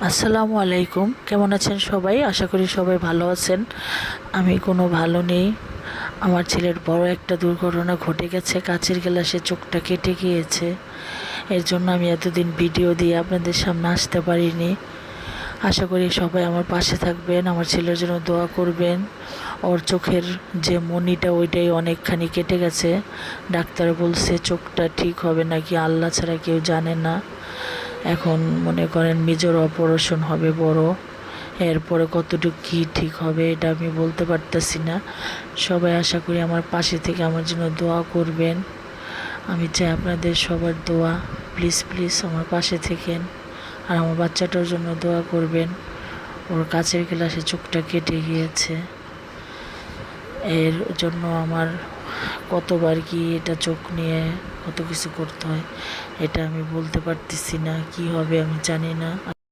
আসসালামু আলাইকুম। কেমন আছেন সবাই? আশা করি সবাই ভালো আছেন। আমি কোনো ভালো নেই। আমার ছেলের বড় একটা দুর্ঘটনা ঘটে গেছে। কাচের গ্লাসে চোখটা কেটে গিয়েছে। এর জন্য আমি এতদিন ভিডিও দিয়ে আপনাদের সামনে আসতে পারিনি। আশা করি সবাই আমার পাশে থাকবেন, আমার ছেলের জন্য দোয়া করবেন। ওর চোখের যে মণিটা ওইটাই অনেকখানি কেটে গেছে। ডাক্তার বলছে চোখটা ঠিক হবে নাকি আল্লাহ ছাড়া কেউ জানে না। এখন মনে করেন মেজর অপারেশন হবে বড়। এরপরে কতটুকু কী ঠিক হবে এটা আমি বলতে পারতেছি না। সবাই আশা করি আমার পাশে থেকে আমার জন্য দোয়া করবেন। আমি চাই আপনাদের সবার দোয়া। প্লিজ প্লিজ আমার পাশে থেকেন। আর আমার বাচ্চাটার জন্য দোয়া করবেন। ওর কাচের গ্লাসে চোখটা কেটে গিয়েছে। এর জন্য আমার কতবার কি এটা চোখ নিয়ে কত কিছু করতে হয়, এটা আমি বলতে পারতেছি না। কি হবে আমি জানি না।